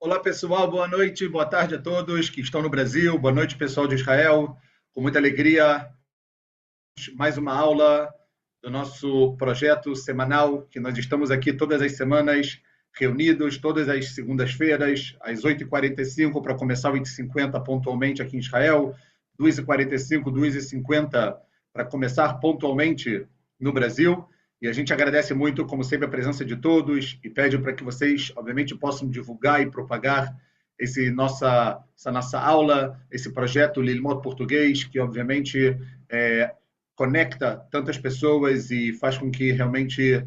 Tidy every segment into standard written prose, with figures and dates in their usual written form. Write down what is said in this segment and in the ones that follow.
Olá, pessoal, boa noite, boa tarde a todos que estão no Brasil, boa noite, pessoal de Israel. Com muita alegria, mais uma aula do nosso projeto semanal, que nós estamos aqui todas as semanas, reunidos, todas as segundas-feiras, às 8h45, para começar 8h50 pontualmente aqui em Israel, 2h45, 2h50 para começar pontualmente no Brasil. E a gente agradece muito, como sempre, a presença de todos e pede para que vocês, obviamente, possam divulgar e propagar essa nossa aula, esse projeto Lilmod Português, que, obviamente, conecta tantas pessoas e faz com que realmente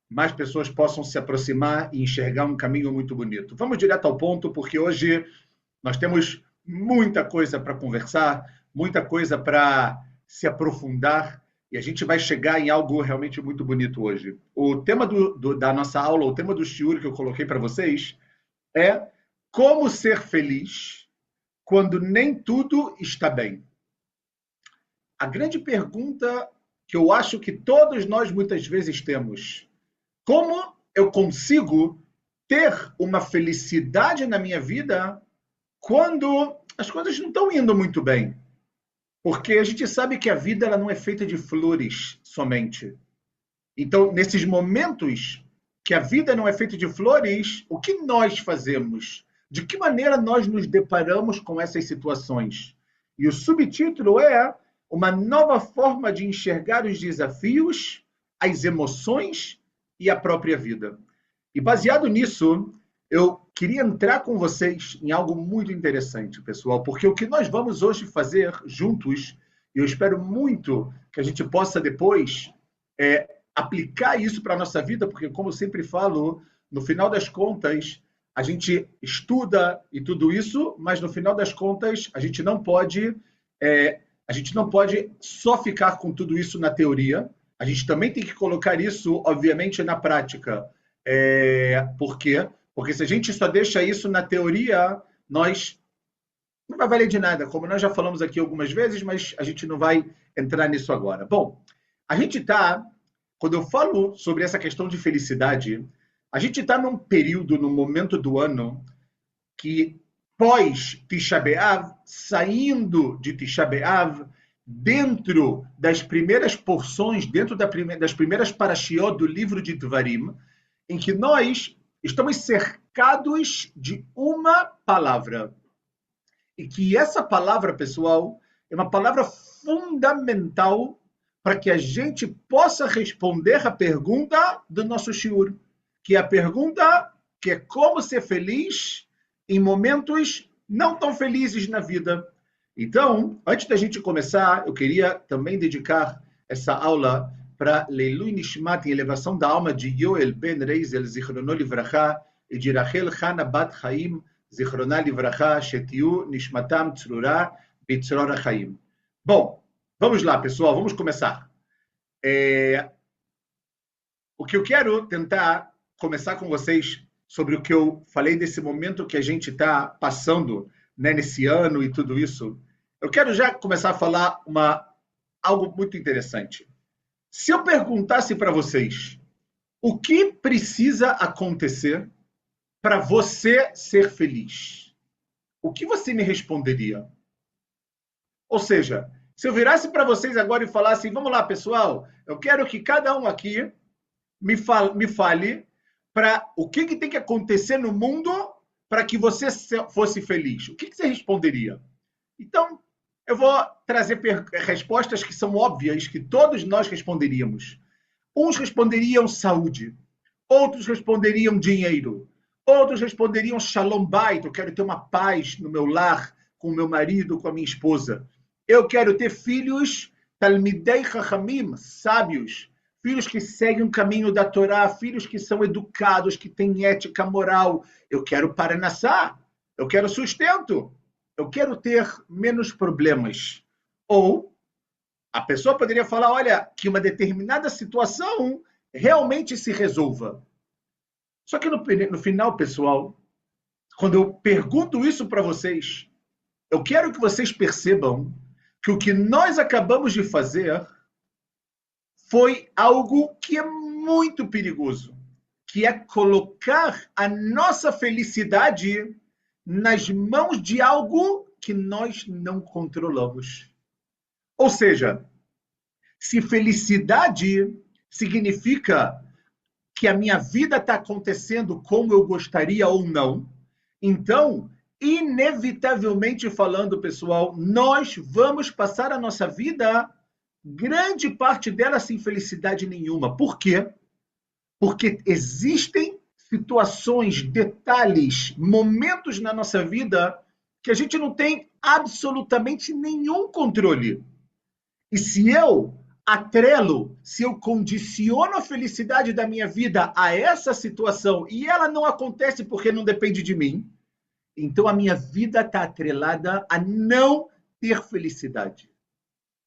mais pessoas possam se aproximar e enxergar um caminho muito bonito. Vamos direto ao ponto, porque hoje nós temos muita coisa para conversar, muita coisa para se aprofundar, e a gente vai chegar em algo realmente muito bonito hoje. O tema da nossa aula, o tema do shiur que eu coloquei para vocês é como ser feliz quando nem tudo está bem. A grande pergunta que eu acho que todos nós muitas vezes temos: como eu consigo ter uma felicidade na minha vida quando as coisas não estão indo muito bem? Porque a gente sabe que a vida ela não é feita de flores somente. Então, nesses momentos que a vida não é feita de flores, o que nós fazemos? De que maneira nós nos deparamos com essas situações? E o subtítulo é uma nova forma de enxergar os desafios, as emoções e a própria vida. E baseado nisso, eu queria entrar com vocês em algo muito interessante, pessoal, porque o que nós vamos hoje fazer juntos, e eu espero muito que a gente possa depois aplicar isso para a nossa vida, porque, como eu sempre falo, no final das contas, a gente estuda e tudo isso, mas no final das contas, a gente não pode só ficar com tudo isso na teoria, a gente também tem que colocar isso, obviamente, na prática. Por quê? Porque se a gente só deixa isso na teoria, nós não vai valer de nada, como nós já falamos aqui algumas vezes, mas a gente não vai entrar nisso agora. Bom, a gente está, quando eu falo sobre essa questão de felicidade, a gente está num período, num momento do ano, que pós Tisha B'Av, saindo de Tisha B'Av, dentro das primeiras porções, dentro das primeiras parashiot do livro de Dvarim, em que nós estamos cercados de uma palavra. E que essa palavra, pessoal, é uma palavra fundamental para que a gente possa responder a pergunta do nosso shiur, que é a pergunta que é como ser feliz em momentos não tão felizes na vida. Então, antes da gente começar, eu queria também dedicar essa aula para Leilui Nishmat, em elevação da alma de Yoel Ben Reizel, Zichrono Livracha, e de Rachel Hana Bat Chaim, Zichrona Livracha, Shetiu Nishmatam Tzrura, Bitzror HaChaim. Bom, vamos lá, pessoal, vamos começar. O que eu quero tentar começar com vocês sobre o que eu falei desse momento que a gente está passando, né, nesse ano e tudo isso, eu quero já começar a falar algo muito interessante. Se eu perguntasse para vocês o que precisa acontecer para você ser feliz, o que você me responderia? Ou seja, se eu virasse para vocês agora e falasse, vamos lá, pessoal, eu quero que cada um aqui me fale para o que tem que acontecer no mundo para que você fosse feliz. O que você responderia? Então, eu vou trazer respostas que são óbvias, que todos nós responderíamos. Uns responderiam saúde, outros responderiam dinheiro, outros responderiam shalom bait, eu quero ter uma paz no meu lar, com o meu marido, com a minha esposa. Eu quero ter filhos talmidei chachamim, sábios, filhos que seguem o caminho da Torá, filhos que são educados, que têm ética moral. Eu quero paranassá, eu quero sustento, eu quero ter menos problemas. Ou a pessoa poderia falar, olha, que uma determinada situação realmente se resolva. Só que no final, pessoal, quando eu pergunto isso para vocês, eu quero que vocês percebam que o que nós acabamos de fazer foi algo que é muito perigoso, que é colocar a nossa felicidade nas mãos de algo que nós não controlamos. Ou seja, se felicidade significa que a minha vida está acontecendo como eu gostaria ou não, então, inevitavelmente falando, pessoal, nós vamos passar a nossa vida, grande parte dela, sem felicidade nenhuma. Por quê? Porque existem situações, detalhes, momentos na nossa vida que a gente não tem absolutamente nenhum controle. E se eu atrelo, se eu condiciono a felicidade da minha vida a essa situação e ela não acontece porque não depende de mim, então a minha vida está atrelada a não ter felicidade.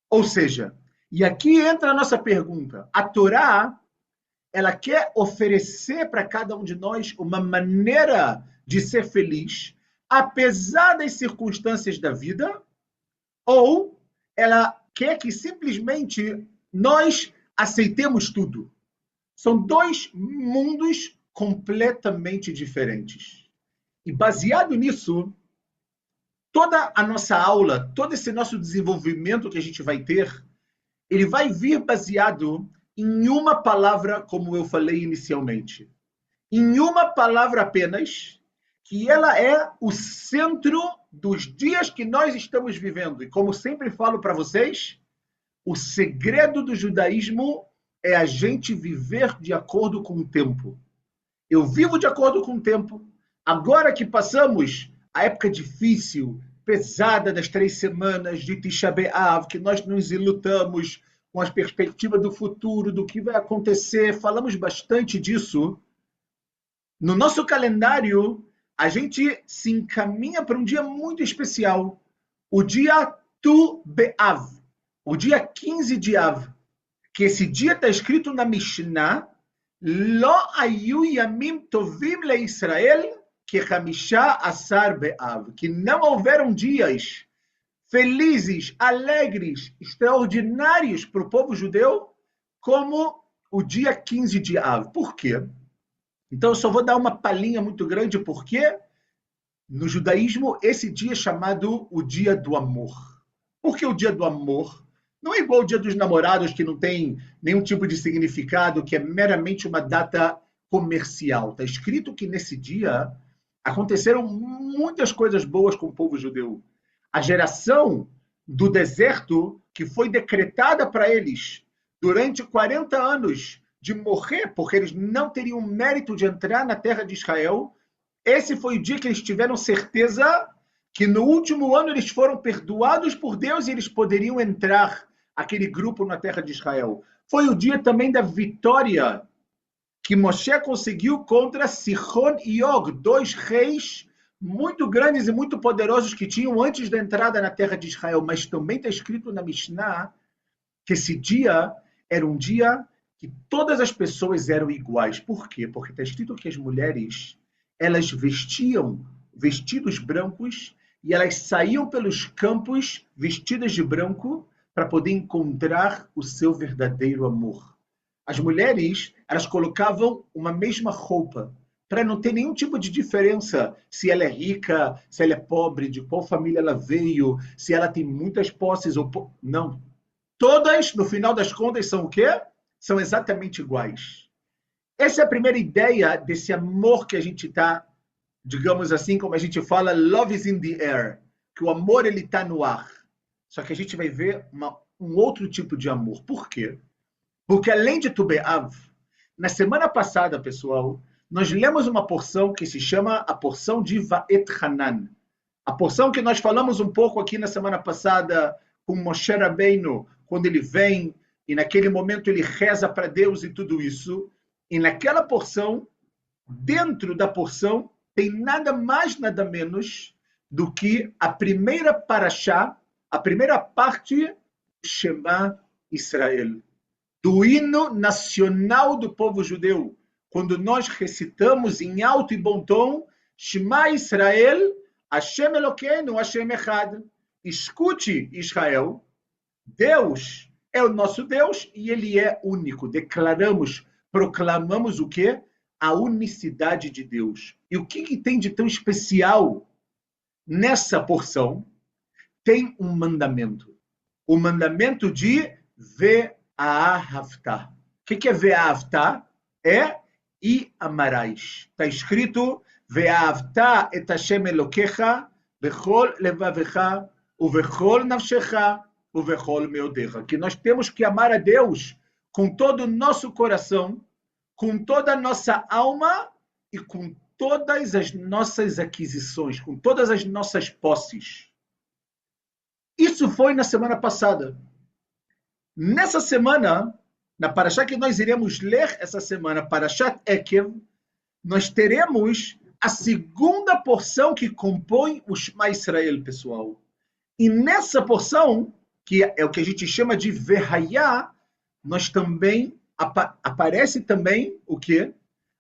Ou seja, e aqui entra a nossa pergunta, a Torá, ela quer oferecer para cada um de nós uma maneira de ser feliz, apesar das circunstâncias da vida, ou ela quer que simplesmente nós aceitemos tudo. São dois mundos completamente diferentes. E baseado nisso, toda a nossa aula, todo esse nosso desenvolvimento que a gente vai ter, ele vai vir baseado em uma palavra, como eu falei inicialmente. Em uma palavra apenas, que ela é o centro dos dias que nós estamos vivendo. E como sempre falo para vocês, o segredo do judaísmo é a gente viver de acordo com o tempo. Eu vivo de acordo com o tempo. Agora que passamos a época difícil, pesada das 3 semanas de Tisha B'Av, que nós nos ilutamos com as perspectivas do futuro, do que vai acontecer, falamos bastante disso. No nosso calendário, a gente se encaminha para um dia muito especial, o dia Tu B'Av, o dia 15 de Av, que esse dia está escrito na Mishnah, Lo ayu yamim tovim leIsrael kechamisha asar be'av, que não houveram dias felizes, alegres, extraordinários para o povo judeu como o dia 15 de Av. Por quê? Então eu só vou dar uma palhinha muito grande, porque no judaísmo esse dia é chamado o dia do amor. Por que o dia do amor? Não é igual o dia dos namorados, que não tem nenhum tipo de significado, que é meramente uma data comercial. Está escrito que nesse dia aconteceram muitas coisas boas com o povo judeu. A geração do deserto, que foi decretada para eles durante 40 anos de morrer, porque eles não teriam mérito de entrar na terra de Israel, esse foi o dia que eles tiveram certeza que no último ano eles foram perdoados por Deus e eles poderiam entrar, aquele grupo, na terra de Israel. Foi o dia também da vitória que Moshe conseguiu contra Sihon e Og, 2 reis muito grandes e muito poderosos que tinham antes da entrada na terra de Israel. Mas também está escrito na Mishnah que esse dia era um dia que todas as pessoas eram iguais. Por quê? Porque está escrito que as mulheres, elas vestiam vestidos brancos e elas saíam pelos campos vestidas de branco para poder encontrar o seu verdadeiro amor. As mulheres, elas colocavam uma mesma roupa, para não ter nenhum tipo de diferença se ela é rica, se ela é pobre, de qual família ela veio, se ela tem muitas posses ou não. Todas, no final das contas, são o quê? São exatamente iguais. Essa é a primeira ideia desse amor que a gente está, digamos assim, como a gente fala, love is in the air, que o amor ele está no ar. Só que a gente vai ver um outro tipo de amor. Por quê? Porque além de Tu B'Av, na semana passada, pessoal, nós lemos uma porção que se chama a porção de Va'et Hanan. A porção que nós falamos um pouco aqui na semana passada com Moshe Rabbeinu, quando ele vem e naquele momento ele reza para Deus e tudo isso. E naquela porção, dentro da porção, tem nada mais, nada menos do que a primeira parashá, a primeira parte, Shema Israel, do hino nacional do povo judeu. Quando nós recitamos em alto e bom tom, Shema Israel, Hashem Elokeinu, Hashem Echad. Escute, Israel, Deus é o nosso Deus e ele é único. Declaramos, proclamamos o quê? A unicidade de Deus. E o que tem de tão especial nessa porção, tem um mandamento. O mandamento de Ve'ahavta. O que é Ve'ahavta? É e amarás. Está escrito Ve'ahavta et Hashem Elokecha bechol levavecha ubechol nafshecha ubechol meodecha. Que nós temos que amar a Deus com todo o nosso coração, com toda a nossa alma e com todas as nossas aquisições, com todas as nossas posses. Isso foi na semana passada. Nessa semana, na Parashá que nós iremos ler essa semana, Parashat Ekev, nós teremos a segunda porção que compõe o Shema Israel, pessoal. E nessa porção, que é o que a gente chama de Verhayá, nós também, aparece também o quê?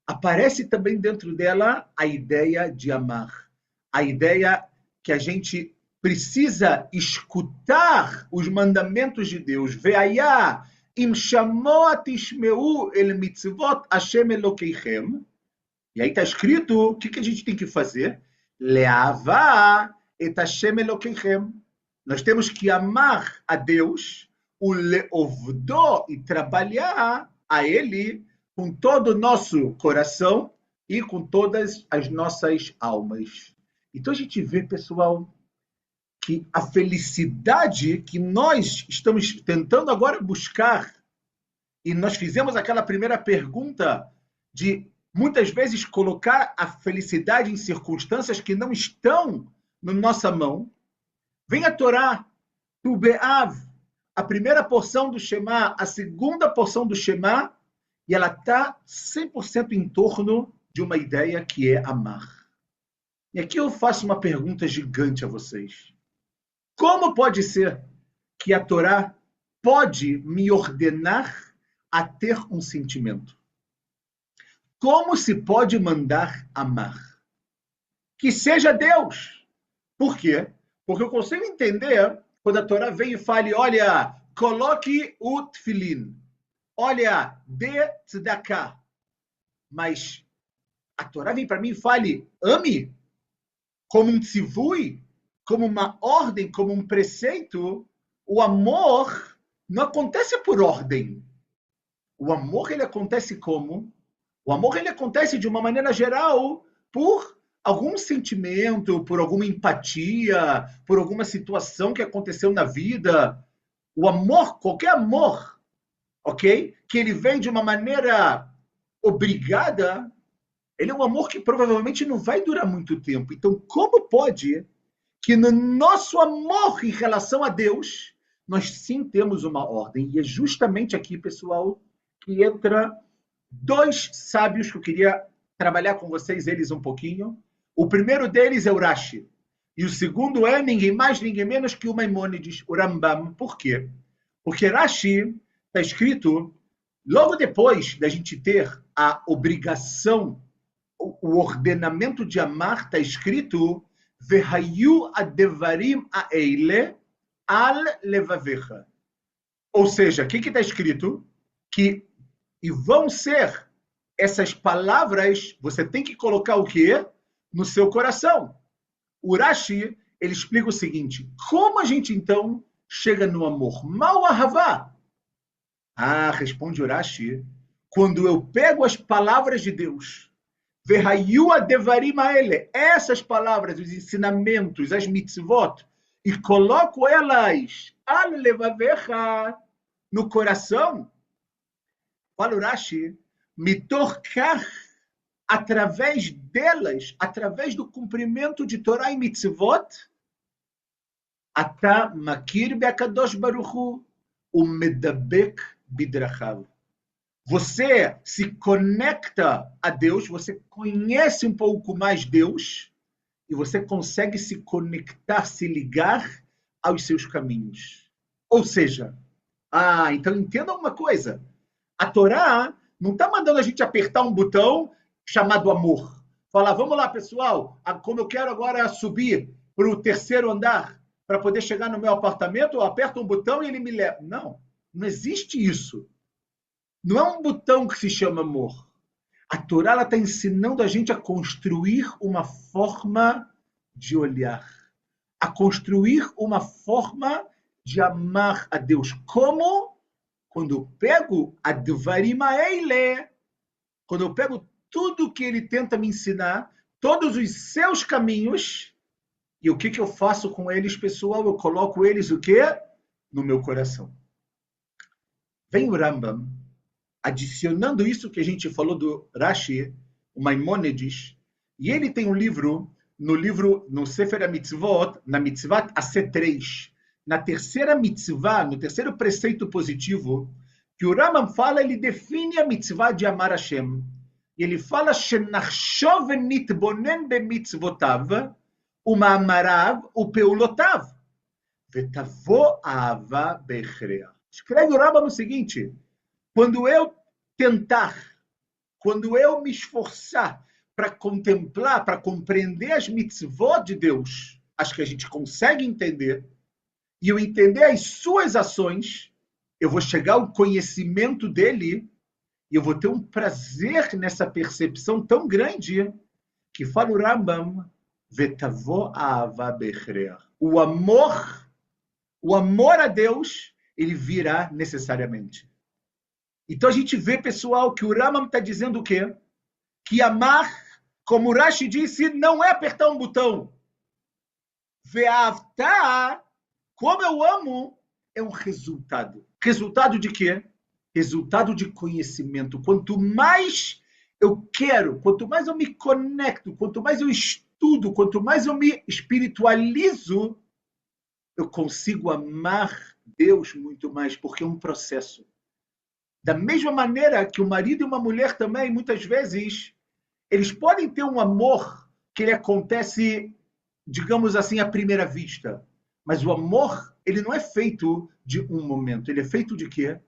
Aparece também dentro dela a ideia de amar. A ideia que a gente precisa escutar os mandamentos de Deus. Ve'ayá im shamoa tishmeu el mitzvot Hashem Elokeichem. E aí está escrito, o que a gente tem que fazer? Le'avá et Hashem Elokeichem. Nós temos que amar a Deus, o leovdo, e trabalhar a Ele com todo o nosso coração e com todas as nossas almas. Então a gente vê, pessoal, que a felicidade que nós estamos tentando agora buscar, e nós fizemos aquela primeira pergunta de muitas vezes colocar a felicidade em circunstâncias que não estão na nossa mão, vem a Torá, Tu Be'av, a primeira porção do Shema, a segunda porção do Shema, e ela está 100% em torno de uma ideia que é amar. E aqui eu faço uma pergunta gigante a vocês. Como pode ser que a Torá pode me ordenar a ter um sentimento? Como se pode mandar amar? Que seja Deus. Por quê? Porque eu consigo entender quando a Torá vem e fale, olha, coloque o tefilim, olha, dê tzedakah. Mas a Torá vem para mim e fale, ame, como um tzivui, como uma ordem, como um preceito. O amor não acontece por ordem. O amor, ele acontece como? O amor, ele acontece de uma maneira geral por algum sentimento, por alguma empatia, por alguma situação que aconteceu na vida. O amor, qualquer amor, ok? Que ele vem de uma maneira obrigada, ele é um amor que provavelmente não vai durar muito tempo. Então, como pode que no nosso amor em relação a Deus, nós sim temos uma ordem? E é justamente aqui, pessoal, que entra dois sábios que eu queria trabalhar com vocês, eles um pouquinho. O primeiro deles é o Rashi. E o segundo é ninguém mais, ninguém menos que o Maimônides, o Rambam. Por quê? Porque Rashi está escrito, logo depois da gente ter a obrigação, o ordenamento de amar, está escrito Vehayu adevarim aeile al levavecha. Ou seja, o que está escrito? Que e vão ser essas palavras, você tem que colocar o quê? No seu coração. O Rashi, ele explica o seguinte, como a gente então chega no amor? Mal ahavá. Responde o Rashi, quando eu pego as palavras de Deus, Vehayu adevarim aele, essas palavras, os ensinamentos, as mitzvot, e coloco elas al levavecha, no coração, fala o Rashi, mitorkach, através delas, através do cumprimento de Torá e mitzvot, ata makir be'akadosh baruchu umedabek bidrachav. Você se conecta a Deus, você conhece um pouco mais Deus, e você consegue se conectar, se ligar aos seus caminhos. Ou seja, então entenda uma coisa, a Torá não está mandando a gente apertar um botão chamado amor. Falar, vamos lá, pessoal, como eu quero agora subir para o terceiro andar, para poder chegar no meu apartamento, eu aperto um botão e ele me leva. Não, não existe isso. Não é um botão que se chama amor. A Torá está ensinando a gente a construir uma forma de olhar, a construir uma forma de amar a Deus. Como? Quando eu pego a Dvarim Haele, quando eu pego tudo que ele tenta me ensinar, todos os seus caminhos, e o que eu faço com eles, pessoal? Eu coloco eles o quê? No meu coração. Vem o Rambam, adicionando isso que a gente falou do Rashi, o Maimônides, e ele tem um livro, no Sefer HaMitzvot, na Mitzvat AC3, na terceira mitzvah, no terceiro preceito positivo, que o Rambam fala, ele define a mitzvah de amar Hashem. E ele fala, Shenachshov nitbonen bemitzvotav, uma'amarav upeulotav, vetavo ahava bechrea. Escreve o Rambam o seguinte, quando eu tentar, quando eu me esforçar para contemplar, para compreender as mitzvot de Deus, as que a gente consegue entender, e eu entender as suas ações, eu vou chegar ao conhecimento dele e eu vou ter um prazer nessa percepção tão grande que fala o Rambam, vetavo ahava bechrea. O amor a Deus, ele virá necessariamente. Então a gente vê, pessoal, que o Rambam está dizendo o quê? Que amar, como o Rashi disse, não é apertar um botão. Ve'avta, como eu amo, é um resultado. Resultado de quê? Resultado de conhecimento. Quanto mais eu quero, quanto mais eu me conecto, quanto mais eu estudo, quanto mais eu me espiritualizo, eu consigo amar Deus muito mais, porque é um processo. Da mesma maneira que o marido e uma mulher também, muitas vezes, eles podem ter um amor que ele acontece, digamos assim, à primeira vista. Mas o amor, ele não é feito de um momento. Ele é feito de quê?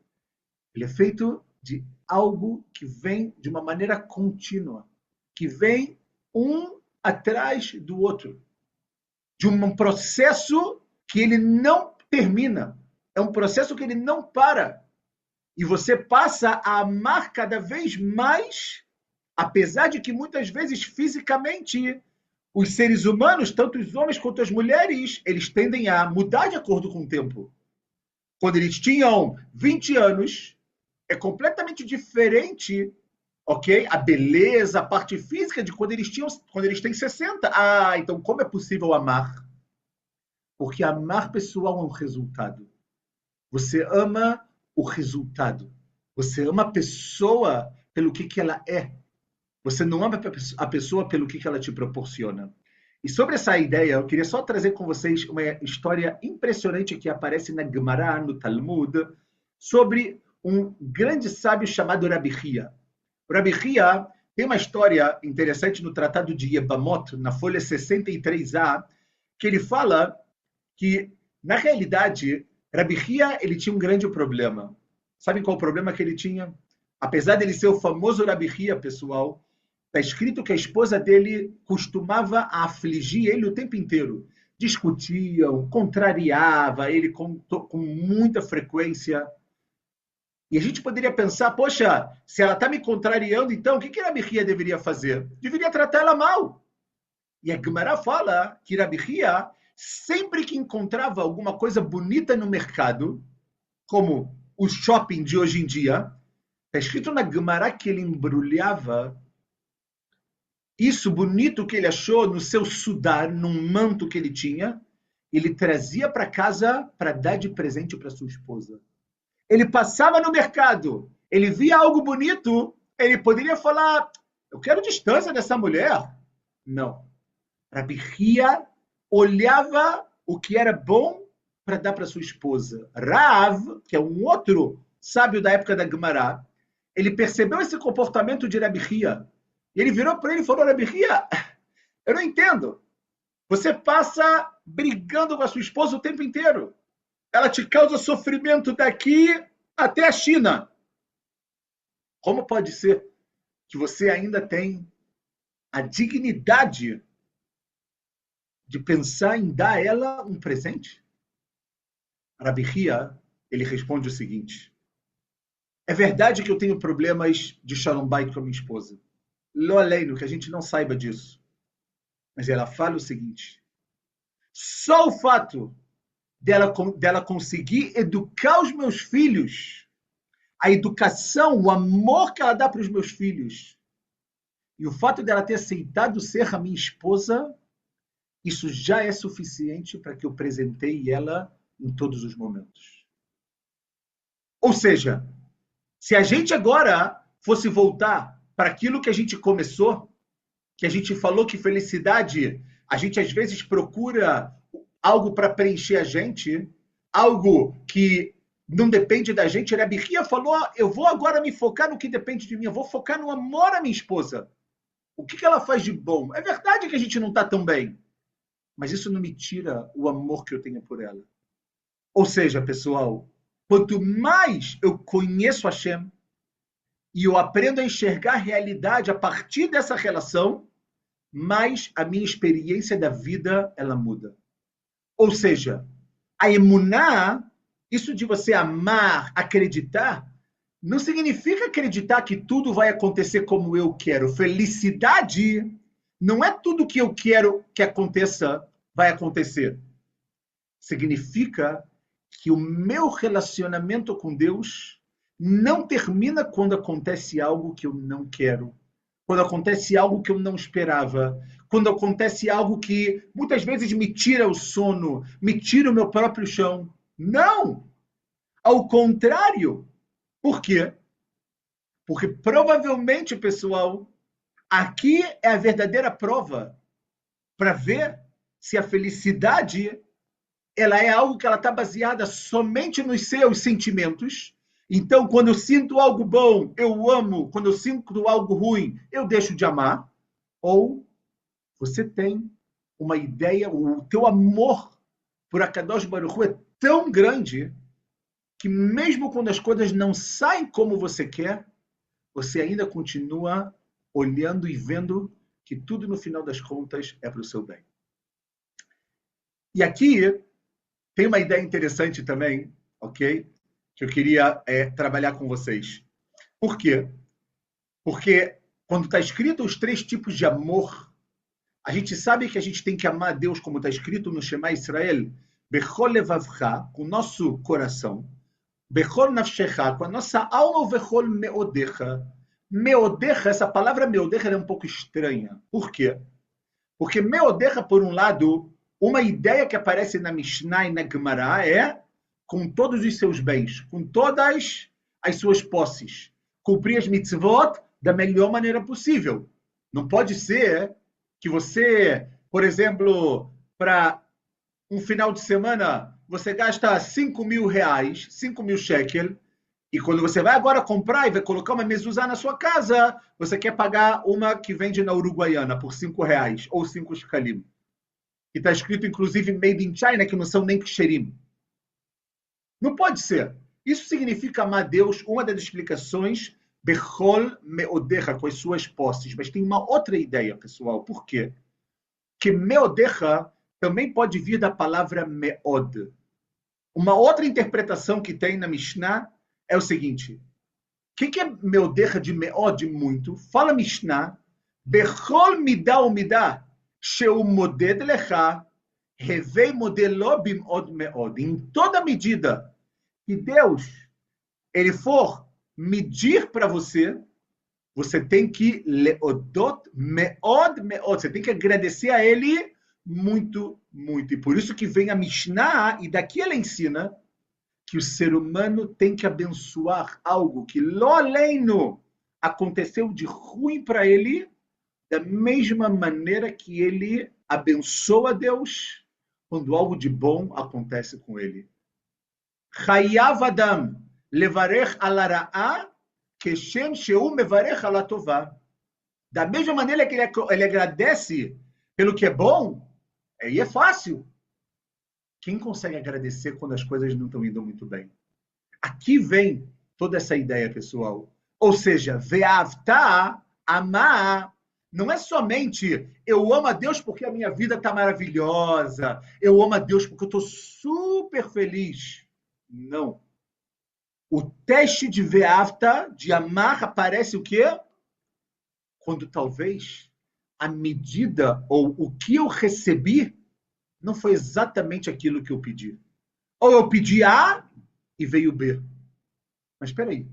Ele é feito de algo que vem de uma maneira contínua, que vem um atrás do outro, de um processo que ele não termina, é um processo que ele não para, e você passa a amar cada vez mais, apesar de que muitas vezes fisicamente os seres humanos, tanto os homens quanto as mulheres, eles tendem a mudar de acordo com o tempo. Quando eles tinham 20 anos, é completamente diferente, ok? A beleza, a parte física de quando eles têm 60. Ah, então como é possível amar? Porque amar pessoal é um resultado. Você ama o resultado. Você ama a pessoa pelo que ela é. Você não ama a pessoa pelo que ela te proporciona. E sobre essa ideia, eu queria só trazer com vocês uma história impressionante que aparece na Gemara, no Talmud, sobre um grande sábio chamado Rabi Hia. O Rabi Hia tem uma história interessante no Tratado de Yebamot, na folha 63a, que ele fala que, na realidade, Rabi Hia, ele tinha um grande problema. Sabem qual o problema que ele tinha? Apesar dele ser o famoso Rabi Hia, pessoal, está escrito que a esposa dele costumava afligir ele o tempo inteiro. Discutiam, contrariava ele com muita frequência. E a gente poderia pensar, poxa, se ela está me contrariando, então o que Rabi Hia deveria fazer? Deveria tratar ela mal. E a Gemara fala que Rabi Hia, sempre que encontrava alguma coisa bonita no mercado, como o shopping de hoje em dia, está escrito na Gemara que ele embrulhava isso bonito que ele achou no seu sudar, num manto que ele tinha, ele trazia para casa para dar de presente para sua esposa. Ele passava no mercado, ele via algo bonito, ele poderia falar, eu quero distância dessa mulher. Não. Rabi Hia olhava o que era bom para dar para sua esposa. Rav, que é um outro sábio da época da Gemara, ele percebeu esse comportamento de Rabi Hia. E ele virou para ele e falou, Rabi Hia, eu não entendo. Você passa brigando com a sua esposa o tempo inteiro. Ela te causa sofrimento daqui até a China. Como pode ser que você ainda tem a dignidade de pensar em dar a ela um presente? Rabi Hia, ele responde o seguinte, é verdade que eu tenho problemas de shalom bait com a minha esposa. Lo aleinu, que a gente não saiba disso. Mas ela fala o seguinte: só o fato dela conseguir educar os meus filhos, a educação, o amor que ela dá para os meus filhos, e o fato dela ter aceitado ser a minha esposa, isso já é suficiente para que eu presenteie ela em todos os momentos. Ou seja, se a gente agora fosse voltar para aquilo que a gente começou, que a gente falou que felicidade, a gente às vezes procura algo para preencher a gente, algo que não depende da gente. A Birria falou: eu vou agora me focar no que depende de mim, eu vou focar no amor à minha esposa. O que ela faz de bom? É verdade que a gente não está tão bem, mas isso não me tira o amor que eu tenho por ela. Ou seja, pessoal, quanto mais eu conheço a Hashem e eu aprendo a enxergar a realidade a partir dessa relação, mais a minha experiência da vida ela muda. Ou seja, a emuná, isso de você amar, acreditar, não significa acreditar que tudo vai acontecer como eu quero. Felicidade não é tudo que eu quero que aconteça, vai acontecer. Significa que o meu relacionamento com Deus não termina quando acontece algo que eu não quero, quando acontece algo que eu não esperava, quando acontece algo que muitas vezes me tira o sono, me tira o meu próprio chão. Não! Ao contrário. Por quê? Porque provavelmente, pessoal, aqui é a verdadeira prova para ver se a felicidade ela é algo que ela está baseada somente nos seus sentimentos. Então, quando eu sinto algo bom, eu amo. Quando eu sinto algo ruim, eu deixo de amar. Ou você tem uma ideia, o teu amor por Akadosh Baruch Hu é tão grande que mesmo quando as coisas não saem como você quer, você ainda continua olhando e vendo que tudo no final das contas é para o seu bem. E aqui tem uma ideia interessante também, ok? Que eu queria trabalhar com vocês. Por quê? Porque quando está escrito os 3 tipos de amor, a gente sabe que a gente tem que amar a Deus, como está escrito no Shema Israel, Bechol levavcha, com o nosso coração, Bechol nafshecha, com a nossa alma, Bechol meodecha. Meodecha, essa palavra meodecha é um pouco estranha. Por quê? Porque meodecha, por um lado, uma ideia que aparece na Mishnah e na Gemara é com todos os seus bens, com todas as suas posses, cumprir as mitzvot da melhor maneira possível. Não pode ser que você, por exemplo, para um final de semana, você gasta 5 mil reais, 5 mil shekel, e quando você vai agora comprar e vai colocar uma mezuzá na sua casa, você quer pagar uma que vende na Uruguaiana por 5 reais ou 5 shekalim. Que está escrito, inclusive, Made in China, que não são nem ksherim. Não pode ser. Isso significa amar a Deus, uma das explicações, Bechol meodecha, com as suas posses. Mas tem uma outra ideia, pessoal. Por quê? Que meodecha também pode vir da palavra meod. Uma outra interpretação que tem na Mishnah é o seguinte: o que é meodecha de meod muito? Fala Mishnah, Bechol midah ou midah, sheu moded lecha, revei modelo bimod meod. Em toda medida que Deus ele for medir para você, você tem que leodot meod meod. Você tem que agradecer a ele muito, muito. E por isso que vem a Mishnah, e daqui ela ensina que o ser humano tem que abençoar algo que lo aleino aconteceu de ruim para ele, da mesma maneira que ele abençoa Deus quando algo de bom acontece com ele. Chayav Adam levarech al hara'a keshem sheu mevarech al hatová. Da mesma maneira que ele agradece pelo que é bom, aí é fácil. Quem consegue agradecer quando as coisas não estão indo muito bem? Aqui vem toda essa ideia, pessoal. Ou seja, ve'avta, amar, não é somente eu amo a Deus porque a minha vida está maravilhosa, eu amo a Deus porque eu estou super feliz. Não. O teste de ve'avta, de amar, aparece o quê? Quando talvez a medida ou o que eu recebi não foi exatamente aquilo que eu pedi. Ou eu pedi A e veio B. Mas espera aí.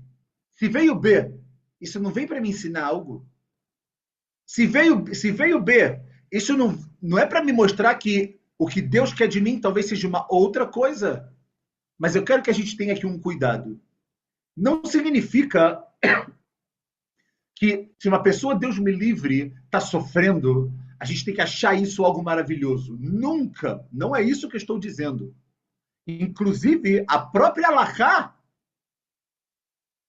Se veio B, isso não vem para me ensinar algo? Se veio B, isso não é para me mostrar que o que Deus quer de mim talvez seja uma outra coisa? Mas eu quero que a gente tenha aqui um cuidado. Não significa que se uma pessoa, Deus me livre, está sofrendo, a gente tem que achar isso algo maravilhoso. Nunca. Não é isso que eu estou dizendo. Inclusive, a própria Alahá,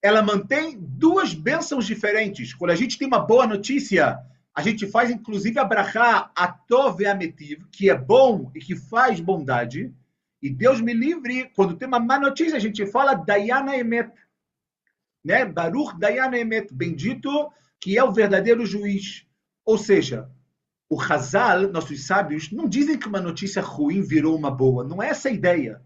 ela mantém duas bênçãos diferentes. Quando a gente tem uma boa notícia, a gente faz, inclusive, a brachá atov ve'ametiv, que é bom e que faz bondade. E Deus me livre, quando tem uma má notícia, a gente fala Dayan Emet. Né? Baruch Dayan Emet, bendito que é o verdadeiro juiz. Ou seja, o Hazal, nossos sábios, não dizem que uma notícia ruim virou uma boa. Não é essa a ideia.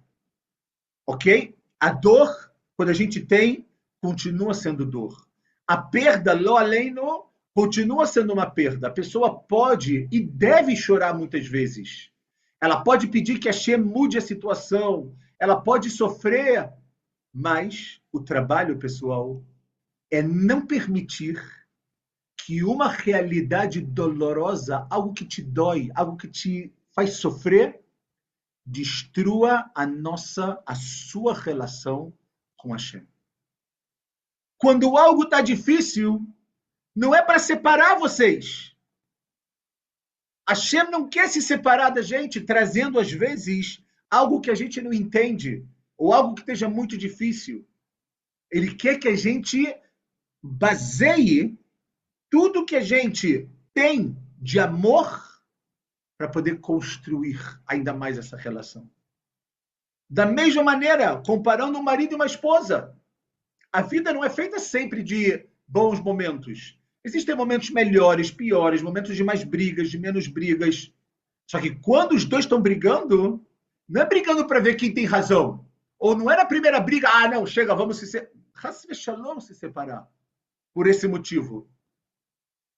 Ok? A dor, quando a gente tem, continua sendo dor. A perda, lo aleino, continua sendo uma perda. A pessoa pode e deve chorar muitas vezes. Ela pode pedir que a Hashem mude a situação. Ela pode sofrer. Mas o trabalho, pessoal, é não permitir que uma realidade dolorosa, algo que te dói, algo que te faz sofrer, destrua a sua relação com Hashem. Quando algo está difícil, não é para separar vocês. Hashem não quer se separar da gente, trazendo às vezes algo que a gente não entende, ou algo que esteja muito difícil. Ele quer que a gente baseie tudo que a gente tem de amor para poder construir ainda mais essa relação. Da mesma maneira, comparando um marido e uma esposa, a vida não é feita sempre de bons momentos. Existem momentos melhores, piores, momentos de mais brigas, de menos brigas. Só que quando os dois estão brigando, não é brigando para ver quem tem razão. Ou não é na primeira briga, não, chega, vamos se separar. Por esse motivo.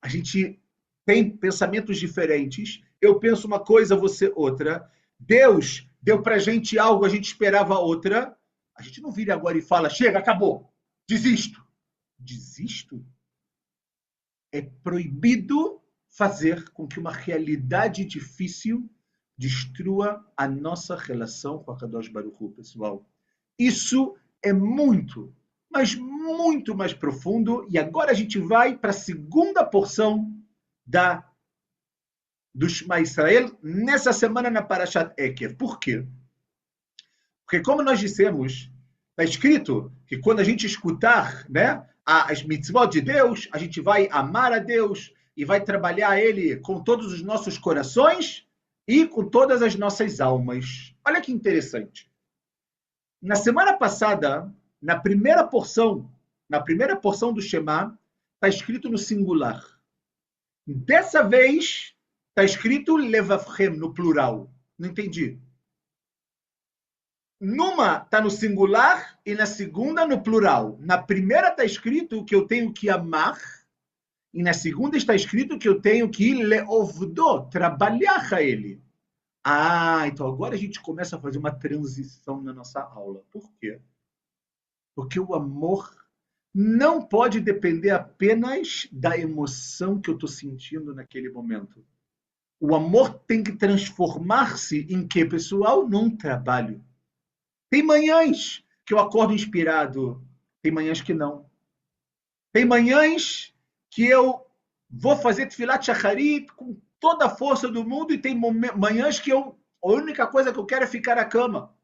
A gente tem pensamentos diferentes. Eu penso uma coisa, você outra. Deus deu para a gente algo, a gente esperava outra. A gente não vira agora e fala, chega, acabou, desisto. Desisto? É proibido fazer com que uma realidade difícil destrua a nossa relação com a Kadosh Baruch Hu, pessoal. Isso é muito, mas muito mais profundo. E agora a gente vai para a segunda porção do Shema Israel, nessa semana na Parashat Ekev. Por quê? Porque, como nós dissemos, está escrito que quando a gente escutar, né, as mitzvot de Deus, a gente vai amar a Deus e vai trabalhar Ele com todos os nossos corações e com todas as nossas almas. Olha que interessante. Na semana passada, na primeira porção do Shema, está escrito no singular. Dessa vez, está escrito levavchem, no plural. Não entendi. Numa está no singular e na segunda no plural. Na primeira está escrito que eu tenho que amar e na segunda está escrito que eu tenho que leovdo, trabalhar a ele. Então agora a gente começa a fazer uma transição na nossa aula. Por quê? Porque o amor não pode depender apenas da emoção que eu estou sentindo naquele momento. O amor tem que transformar-se em quê, pessoal? Num trabalho. Tem manhãs que eu acordo inspirado, tem manhãs que não. Tem manhãs que eu vou fazer Tfilat Shacharit com toda a força do mundo e tem manhãs que a única coisa que eu quero é ficar na cama.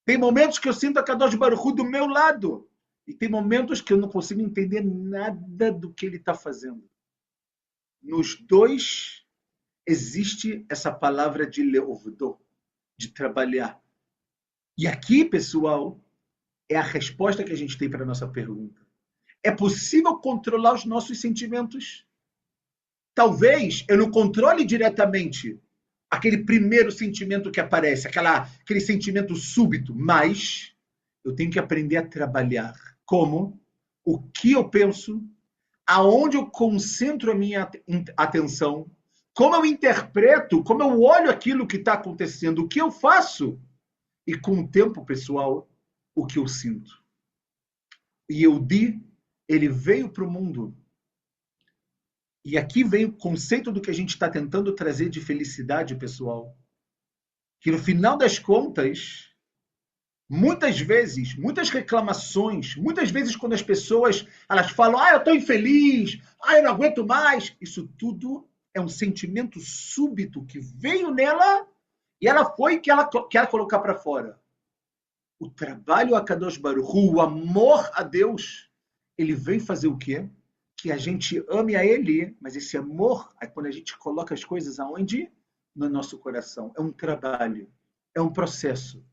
Tem momentos que eu sinto a Kadosh Baruch Hu do meu lado e tem momentos que eu não consigo entender nada do que ele está fazendo. Nos dois existe essa palavra de leovdo, de trabalhar. E aqui, pessoal, é a resposta que a gente tem para a nossa pergunta. É possível controlar os nossos sentimentos? Talvez eu não controle diretamente aquele primeiro sentimento que aparece, aquele sentimento súbito, mas eu tenho que aprender a trabalhar. Como? O que eu penso, aonde eu concentro a minha atenção, como eu interpreto, como eu olho aquilo que está acontecendo, o que eu faço, e com o tempo, pessoal, o que eu sinto. E Yehudi, ele veio para o mundo. E aqui vem o conceito do que a gente está tentando trazer de felicidade, pessoal. Que no final das contas, muitas vezes, muitas reclamações, muitas vezes quando as pessoas elas falam, eu estou infeliz, eu não aguento mais, isso tudo é um sentimento súbito que veio nela e ela foi que ela quer colocar para fora. O trabalho a Kadosh Baruch Hu, o amor a Deus, ele vem fazer o quê? Que a gente ame a Ele, mas esse amor é quando a gente coloca as coisas aonde? No nosso coração. É um trabalho, é um processo.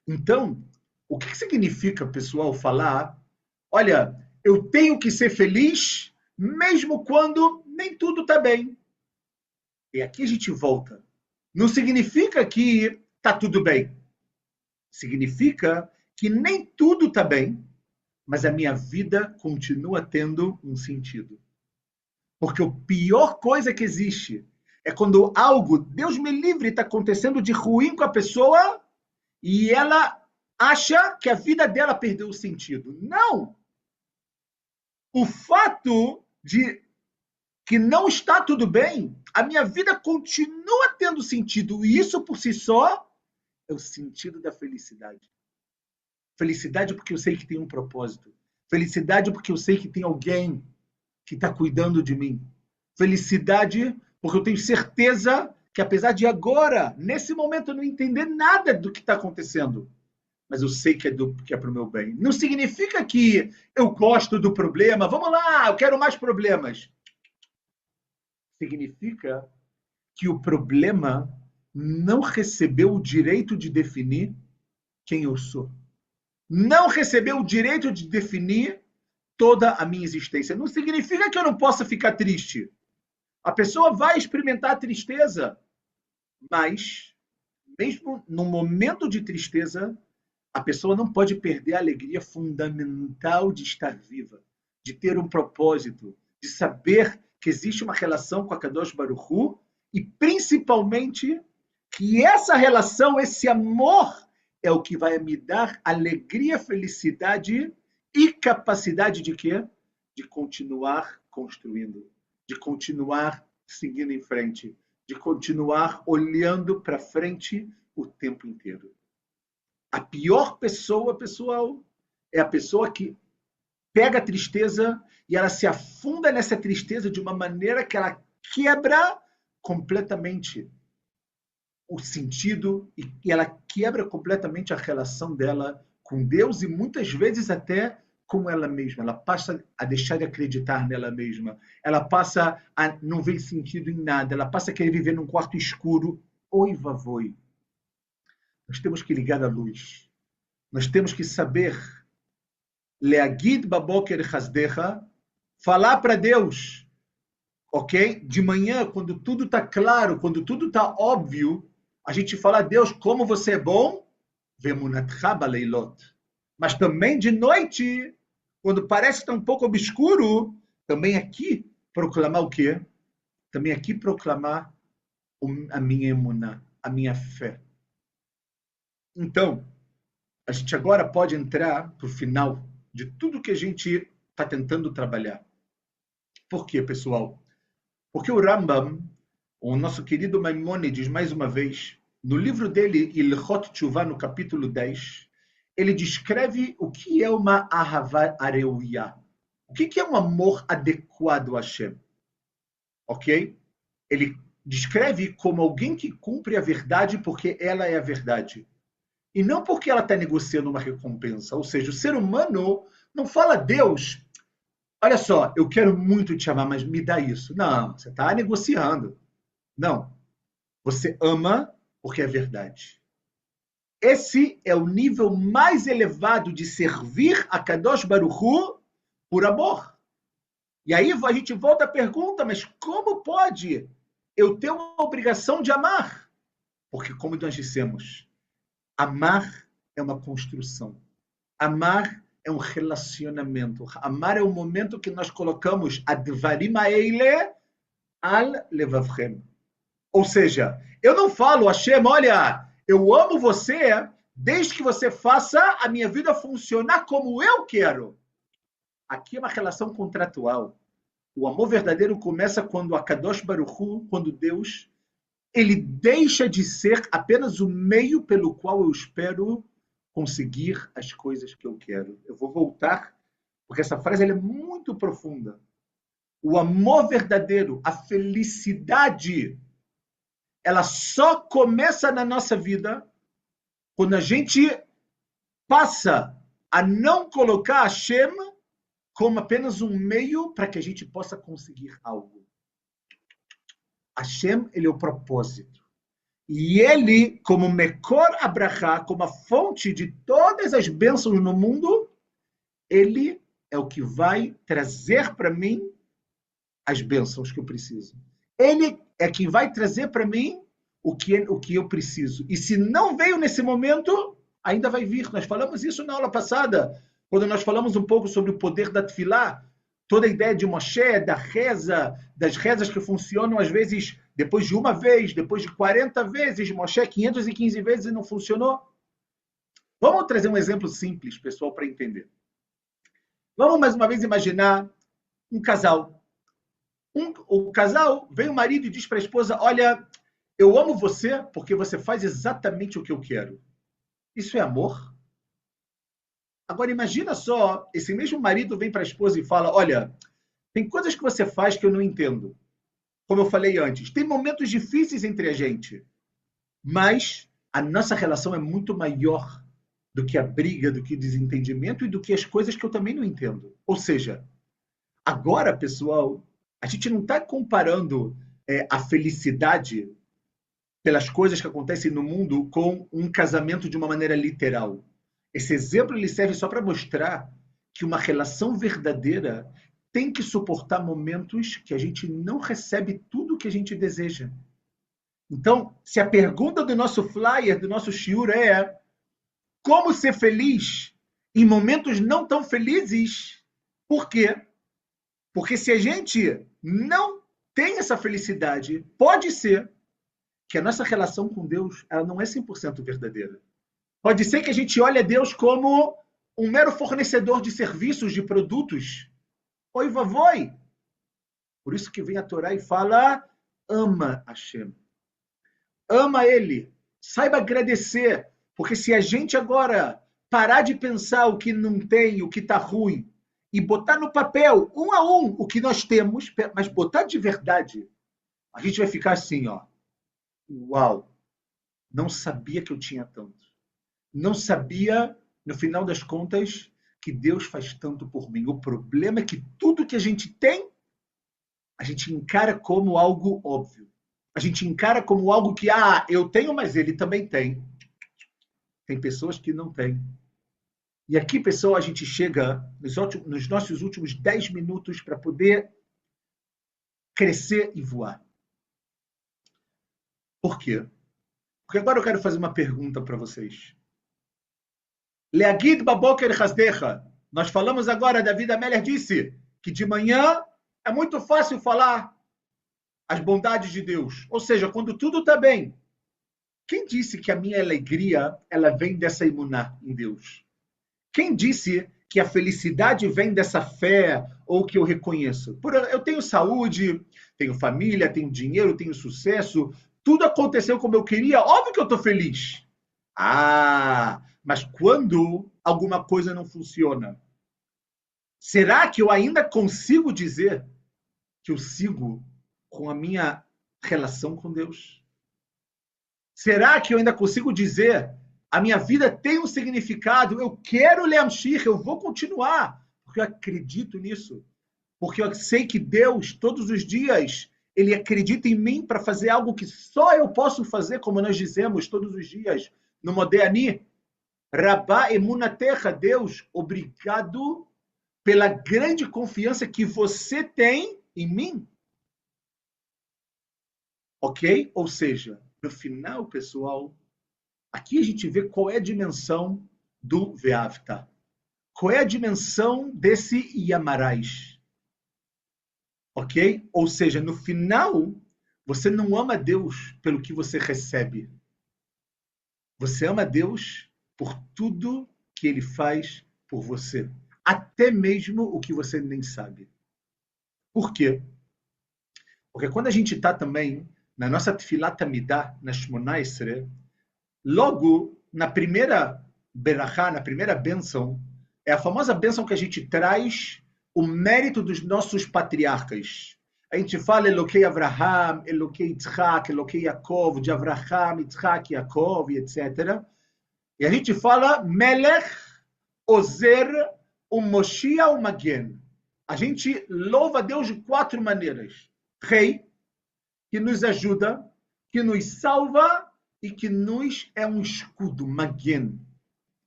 Então, o que significa, pessoal, falar, olha, eu tenho que ser feliz mesmo quando nem tudo está bem. E aqui a gente volta. Não significa que está tudo bem. Significa que nem tudo está bem, mas a minha vida continua tendo um sentido. Porque a pior coisa que existe é quando algo, Deus me livre, está acontecendo de ruim com a pessoa e ela acha que a vida dela perdeu o sentido. Não! O fato de que não está tudo bem, a minha vida continua tendo sentido. E isso por si só é o sentido da felicidade. Felicidade porque eu sei que tem um propósito. Felicidade porque eu sei que tem alguém que está cuidando de mim. Felicidade porque eu tenho certeza que apesar de agora, nesse momento, eu não entender nada do que está acontecendo, mas eu sei que é para o meu bem. Não significa que eu gosto do problema, vamos lá, eu quero mais problemas. Significa que o problema não recebeu o direito de definir quem eu sou. Não recebeu o direito de definir toda a minha existência. Não significa que eu não possa ficar triste. A pessoa vai experimentar a tristeza, mas, mesmo no momento de tristeza, a pessoa não pode perder a alegria fundamental de estar viva, de ter um propósito, de saber que existe uma relação com a Kadosh Baruch Hu e, principalmente, que essa relação, esse amor, é o que vai me dar alegria, felicidade e capacidade de quê? De continuar construindo, de continuar seguindo em frente, de continuar olhando para frente o tempo inteiro. A pior pessoa, pessoal, é a pessoa que pega a tristeza e ela se afunda nessa tristeza de uma maneira que ela quebra completamente o sentido e ela quebra completamente a relação dela com Deus e muitas vezes até com ela mesma. Ela passa a deixar de acreditar nela mesma. Ela passa a não ver sentido em nada. Ela passa a querer viver num quarto escuro. Oi, vavoi. Nós temos que ligar a luz. Nós temos que saber leagid baboker hasdecha, falar para Deus, ok? De manhã, quando tudo está claro, quando tudo está óbvio, a gente fala, Deus, como você é bom, vemunatcha baleilot. Mas também de noite, quando parece estar um pouco obscuro, também aqui proclamar o quê? Também aqui proclamar a minha emuná, a minha fé. Então, a gente agora pode entrar para o final de tudo que a gente está tentando trabalhar. Por quê, pessoal? Porque o Rambam, o nosso querido Maimônides, mais uma vez, no livro dele, Ilhot Tshuvah, no capítulo 10, ele descreve o que é uma Ahavá Areuia. O que é um amor adequado a Hashem? Ok? Ele descreve como alguém que cumpre a verdade porque ela é a verdade. E não porque ela está negociando uma recompensa. Ou seja, o ser humano não fala, Deus, olha só, eu quero muito te amar, mas me dá isso. Não, você está negociando. Não. Você ama porque é verdade. Esse é o nível mais elevado de servir a Kadosh Baruch Hu por amor. E aí a gente volta à pergunta, mas como pode eu ter uma obrigação de amar? Porque, como nós dissemos, amar é uma construção. Amar é um relacionamento. Amar é o momento que nós colocamos advarim haele al levavchem. Ou seja, eu não falo, Hashem, olha, eu amo você desde que você faça a minha vida funcionar como eu quero. Aqui é uma relação contratual. O amor verdadeiro começa quando a Kadosh Baruch Hu, quando Deus, ele deixa de ser apenas o meio pelo qual eu espero conseguir as coisas que eu quero. Eu vou voltar, porque essa frase ela é muito profunda. O amor verdadeiro, a felicidade, ela só começa na nossa vida quando a gente passa a não colocar Hashem como apenas um meio para que a gente possa conseguir algo. Hashem, ele é o propósito. E ele, como Mekor Abrahá, como a fonte de todas as bênçãos no mundo, ele é o que vai trazer para mim as bênçãos que eu preciso. Ele é quem vai trazer para mim o que eu preciso. E se não veio nesse momento, ainda vai vir. Nós falamos isso na aula passada, quando nós falamos um pouco sobre o poder da tefilá, toda a ideia de Moshe, da reza, das rezas que funcionam às vezes depois de uma vez, depois de 40 vezes, Moshe 515 vezes e não funcionou. Vamos trazer um exemplo simples, pessoal, para entender. Vamos mais uma vez imaginar um casal. O casal, vem o marido e diz para a esposa, olha, eu amo você porque você faz exatamente o que eu quero. Isso é amor? Agora imagina só, esse mesmo marido vem para a esposa e fala, olha, tem coisas que você faz que eu não entendo. Como eu falei antes, tem momentos difíceis entre a gente, mas a nossa relação é muito maior do que a briga, do que o desentendimento e do que as coisas que eu também não entendo. Ou seja, agora, pessoal, a gente não está comparando a felicidade pelas coisas que acontecem no mundo com um casamento de uma maneira literal. Esse exemplo ele serve só para mostrar que uma relação verdadeira tem que suportar momentos que a gente não recebe tudo o que a gente deseja. Então, se a pergunta do nosso flyer, do nosso shiur é como ser feliz em momentos não tão felizes, por quê? Porque se a gente não tem essa felicidade, pode ser que a nossa relação com Deus ela não é 100% verdadeira. Pode ser que a gente olhe a Deus como um mero fornecedor de serviços, de produtos. Oi, vovoi. Por isso que vem a Torá e fala, ama Hashem. Ama Ele. Saiba agradecer. Porque se a gente agora parar de pensar o que não tem, o que está ruim, e botar no papel, um a um, o que nós temos, mas botar de verdade, a gente vai ficar assim, ó. Uau, não sabia que eu tinha tanto. Não sabia, no final das contas, que Deus faz tanto por mim. O problema é que tudo que a gente tem, a gente encara como algo óbvio. A gente encara como algo que, eu tenho, mas ele também tem. Tem pessoas que não têm. E aqui, pessoal, a gente chega nos nossos últimos 10 minutos para poder crescer e voar. Por quê? Porque agora eu quero fazer uma pergunta para vocês. Leagid baboker hasdecha. Nós falamos agora, David Ameller disse que de manhã é muito fácil falar as bondades de Deus. Ou seja, quando tudo está bem. Quem disse que a minha alegria ela vem dessa imuná em Deus? Quem disse que a felicidade vem dessa fé ou que eu reconheço? Eu tenho saúde, tenho família, tenho dinheiro, tenho sucesso, tudo aconteceu como eu queria, óbvio que eu estou feliz. Mas quando alguma coisa não funciona, será que eu ainda consigo dizer que eu sigo com a minha relação com Deus? Será que eu ainda consigo dizer a minha vida tem um significado, eu quero leamshir, eu vou continuar, porque eu acredito nisso, porque eu sei que Deus, todos os dias, Ele acredita em mim para fazer algo que só eu posso fazer, como nós dizemos todos os dias, no Modéani, Rabá emunatecha, Deus, obrigado pela grande confiança que você tem em mim. Ok? Ou seja, no final, pessoal, aqui a gente vê qual é a dimensão do Ve'avta. Qual é a dimensão desse Yamarás? Ok? Ou seja, no final, você não ama Deus pelo que você recebe. Você ama Deus por tudo que Ele faz por você. Até mesmo o que você nem sabe. Por quê? Porque quando a gente está também na nossa Tfilat Amidah, na Shmona Esrei, logo na primeira berachá, na primeira bênção, é a famosa bênção que a gente traz o mérito dos nossos patriarcas. A gente fala Elokei Avraham, Elokei Yitzhak, Elokei Yaakov, de Avraham, Yitzhak, Yaakov, etc. E a gente fala Melech, Ozer, Moshia, Magen. A gente louva a Deus de 4 maneiras. Rei, que nos ajuda, que nos salva e que nos é um escudo, Magen.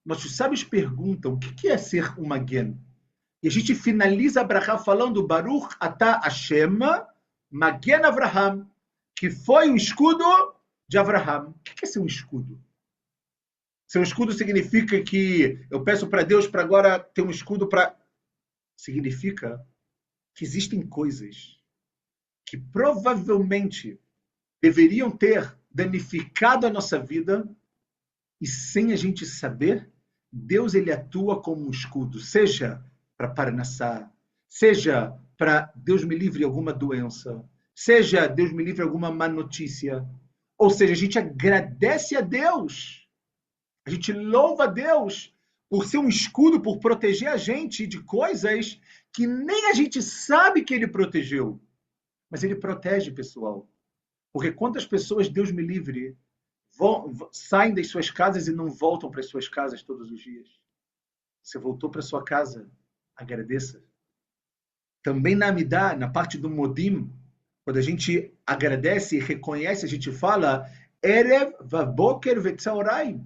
Nossos sábios perguntam, o que é ser um Magen? E a gente finaliza a Brachá falando Baruch Atah Hashem, Magen Avraham, que foi o escudo de Avraham. O que é ser um escudo? Ser um escudo significa que eu peço para Deus para agora ter um escudo para... Significa que existem coisas que provavelmente deveriam ter danificado a nossa vida e sem a gente saber, Deus ele atua como um escudo, seja para Parnassá, seja para Deus me livre alguma doença, seja Deus me livre alguma má notícia. Ou seja, a gente agradece a Deus, a gente louva a Deus por ser um escudo, por proteger a gente de coisas que nem a gente sabe que ele protegeu. Mas ele protege, pessoal. Porque quantas pessoas, Deus me livre, saem das suas casas e não voltam para as suas casas todos os dias? Você voltou para sua casa, agradeça. Também na Amidah, na parte do Modim, quando a gente agradece e reconhece, a gente fala Erev vaboker vetzaorai.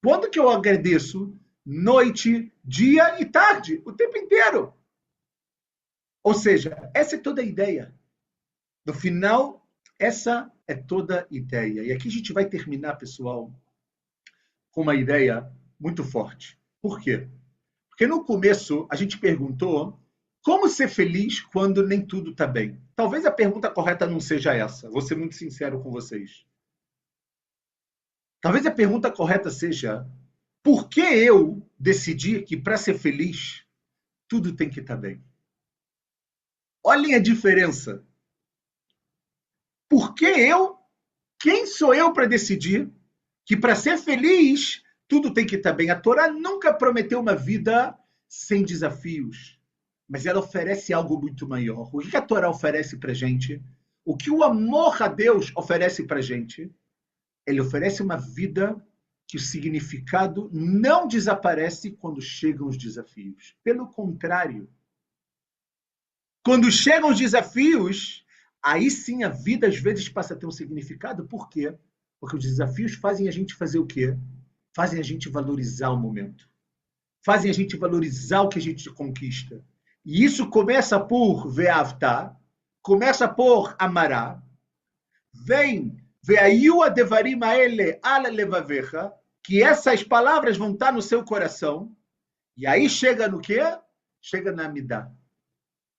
Quando que eu agradeço? Noite, dia e tarde, o tempo inteiro. Ou seja, essa é toda a ideia. No final, essa é toda a ideia. E aqui a gente vai terminar, pessoal, com uma ideia muito forte. Por quê? Porque no começo a gente perguntou como ser feliz quando nem tudo está bem. Talvez a pergunta correta não seja essa. Vou ser muito sincero com vocês. Talvez a pergunta correta seja por que eu decidi que para ser feliz tudo tem que estar bem? Olhem a diferença. Por que eu? Quem sou eu para decidir que para ser feliz tudo tem que estar bem? A Torá nunca prometeu uma vida sem desafios, mas ela oferece algo muito maior. O que a Torá oferece para a gente? O que o amor a Deus oferece para a gente? Ele oferece uma vida que o significado não desaparece quando chegam os desafios. Pelo contrário, quando chegam os desafios, aí sim a vida às vezes passa a ter um significado. Por quê? Porque os desafios fazem a gente fazer o quê? Fazem a gente valorizar o momento. Fazem a gente valorizar o que a gente conquista. E isso começa por ve'avta, começa por amará, vem ve'ayu adevarim ha'ele ala levavecha, que essas palavras vão estar no seu coração, e aí chega no quê? Chega na Amidah.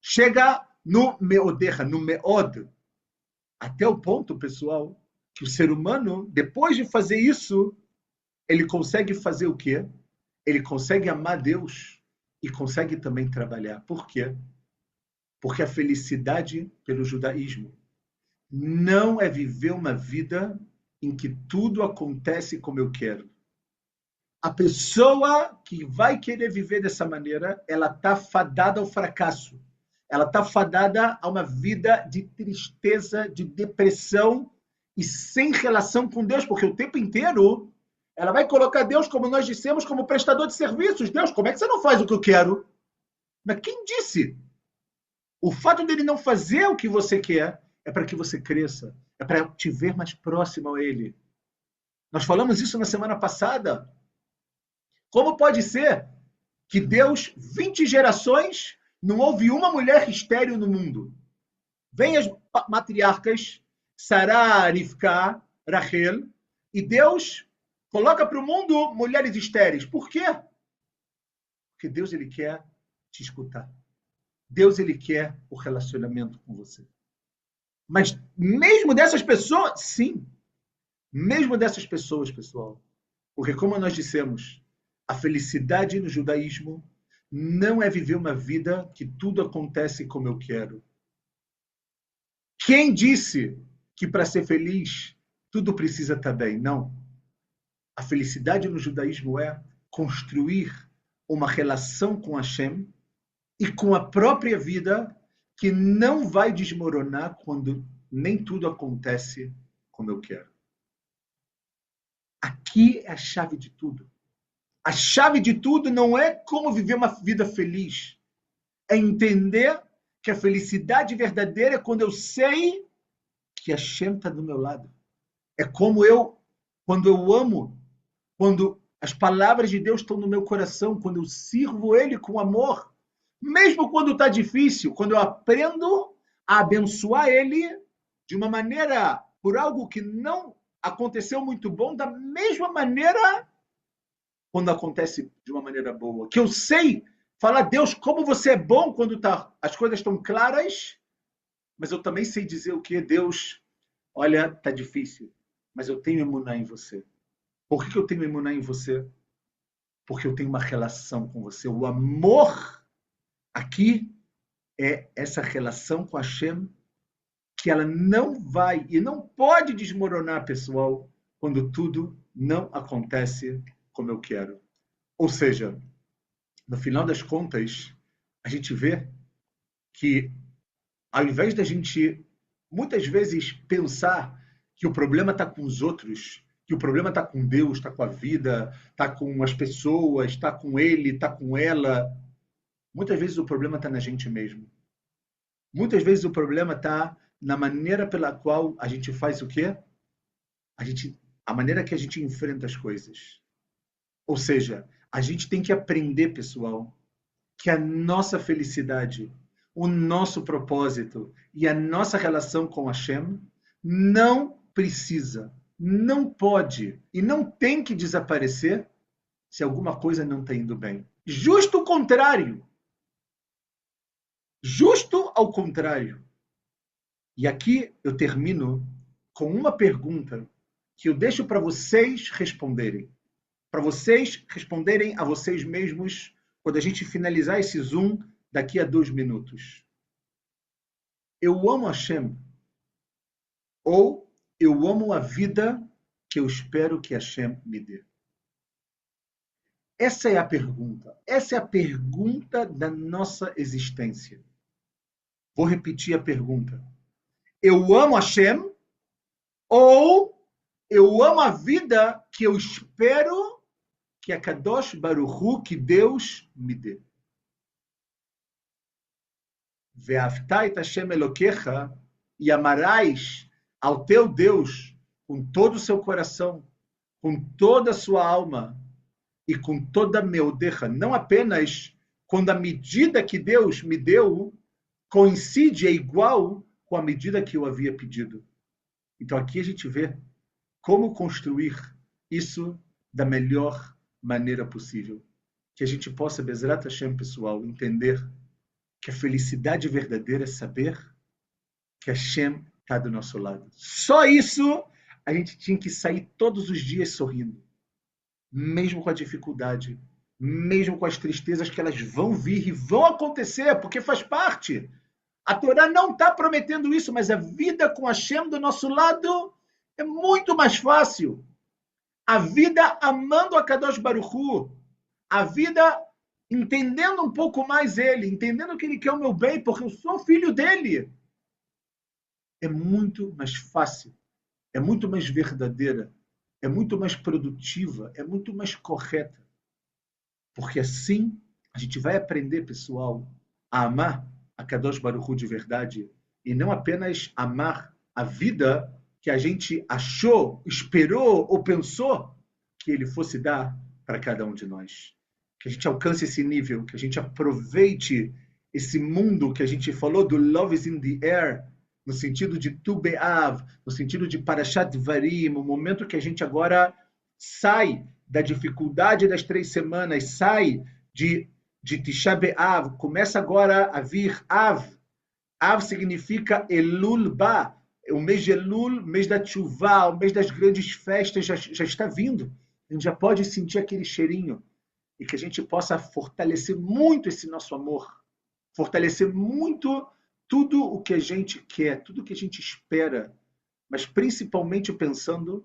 Chega no meodecha, no meod. Até o ponto, pessoal, que o ser humano, depois de fazer isso, ele consegue fazer o quê? Ele consegue amar Deus e consegue também trabalhar. Por quê? Porque a felicidade pelo judaísmo não é viver uma vida em que tudo acontece como eu quero. A pessoa que vai querer viver dessa maneira, ela está fadada ao fracasso. Ela está fadada a uma vida de tristeza, de depressão e sem relação com Deus, porque o tempo inteiro ela vai colocar Deus, como nós dissemos, como prestador de serviços. Deus, como é que você não faz o que eu quero? Mas quem disse? O fato dele não fazer o que você quer é para que você cresça, é para te ver mais próximo a ele. Nós falamos isso na semana passada. Como pode ser que Deus, 20 gerações, não houve uma mulher estéril no mundo? Vem as matriarcas, Sará, Rivka, Rachel, e Deus coloca para o mundo mulheres estéreis. Por quê? Porque Porque Deus, ele quer te escutar. Deus, ele quer o relacionamento com você. Mas mesmo dessas pessoas, sim, mesmo dessas pessoas, pessoal, porque como nós dissemos, a felicidade no judaísmo não é viver uma vida que tudo acontece como eu quero. Quem disse que para ser feliz tudo precisa estar bem? Não. A felicidade no judaísmo é construir uma relação com Hashem e com a própria vida que não vai desmoronar quando nem tudo acontece como eu quero. Aqui é a chave de tudo. A chave de tudo não é como viver uma vida feliz. É entender que a felicidade verdadeira é quando eu sei que Hashem está do meu lado. É como quando eu amo, quando as palavras de Deus estão no meu coração, quando eu sirvo Ele com amor, mesmo quando está difícil, quando eu aprendo a abençoar Ele de uma maneira, por algo que não aconteceu muito bom, da mesma maneira quando acontece de uma maneira boa. Que eu sei falar, Deus, como você é bom quando as coisas estão claras, mas eu também sei dizer o que? Deus, olha, está difícil, mas eu tenho emuná em você. Por que eu tenho emuná em você? Porque eu tenho uma relação com você. O amor aqui é essa relação com Hashem que ela não vai e não pode desmoronar, pessoal, quando tudo não acontece como eu quero. Ou seja, no final das contas, a gente vê que, ao invés da gente, muitas vezes, pensar que o problema está com os outros, que o problema está com Deus, está com a vida, está com as pessoas, está com ele, está com ela, muitas vezes o problema está na gente mesmo. Muitas vezes o problema está na maneira pela qual a gente faz o quê? A maneira que a gente enfrenta as coisas. Ou seja, a gente tem que aprender, pessoal, que a nossa felicidade, o nosso propósito e a nossa relação com Hashem não precisa, não pode e não tem que desaparecer se alguma coisa não está indo bem. Justo o contrário. Justo ao contrário. E aqui eu termino com uma pergunta que eu deixo para vocês responderem. Para vocês responderem a vocês mesmos quando a gente finalizar esse Zoom daqui a 2 minutos. Eu amo Hashem ou eu amo a vida que eu espero que Hashem me dê? Essa é a pergunta. Essa é a pergunta da nossa existência. Vou repetir a pergunta. Eu amo Hashem ou eu amo a vida que eu espero que a Kadosh Baruch Hu, que Deus me dê? Ve'afta et Hashem Elokecha, e amarás ao teu Deus com todo o seu coração, com toda a sua alma e com toda a meudecha, não apenas quando a medida que Deus me deu coincide, é igual com a medida que eu havia pedido. Então aqui a gente vê como construir isso da melhor maneira possível. Que a gente possa, Bezrat Hashem, pessoal, entender que a felicidade verdadeira é saber que Hashem está do nosso lado. Só isso a gente tinha que sair todos os dias sorrindo. Mesmo com a dificuldade, mesmo com as tristezas que elas vão vir e vão acontecer, porque faz parte. A Torá não está prometendo isso, mas a vida com Hashem do nosso lado é muito mais fácil. A vida amando a Kadosh Baruch Hu, a vida entendendo um pouco mais ele, entendendo que ele quer o meu bem, porque eu sou filho dele. É muito mais fácil, é muito mais verdadeira, é muito mais produtiva, é muito mais correta. Porque assim a gente vai aprender, pessoal, a amar a Kadosh Baruch Hu de verdade e não apenas amar a vida que a gente achou, esperou ou pensou que ele fosse dar para cada um de nós. Que a gente alcance esse nível, que a gente aproveite esse mundo que a gente falou do Love is in the Air, no sentido de Tu Be'av, no sentido de Parashat Varim, o momento que a gente agora sai da dificuldade das 3 semanas, sai de de Tisha B'Av. Começa agora a vir Av. Av significa Elul Ba. O mês de Elul, mês da Tchuvá, o mês das grandes festas já está vindo. A gente já pode sentir aquele cheirinho e que a gente possa fortalecer muito esse nosso amor, fortalecer muito tudo o que a gente quer, tudo o que a gente espera, mas principalmente pensando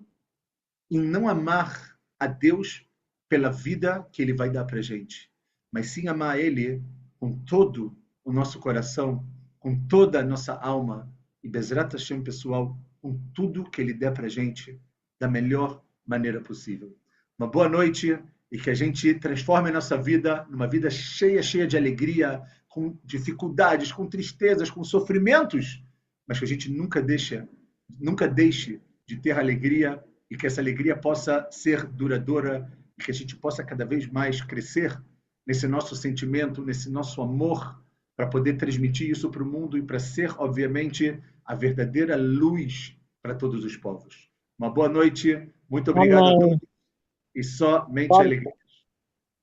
em não amar a Deus pela vida que Ele vai dar para a gente, mas sim amar Ele com todo o nosso coração, com toda a nossa alma e Bezrat Hashem, pessoal, com tudo que Ele der para a gente da melhor maneira possível. Uma boa noite e que a gente transforme a nossa vida numa vida cheia, cheia de alegria, com dificuldades, com tristezas, com sofrimentos, mas que a gente nunca deixe de ter alegria e que essa alegria possa ser duradoura e que a gente possa cada vez mais crescer nesse nosso sentimento, nesse nosso amor, para poder transmitir isso para o mundo e para ser, obviamente, a verdadeira luz para todos os povos. Uma boa noite, muito obrigado a todos Amém. e somente Boa, alegria.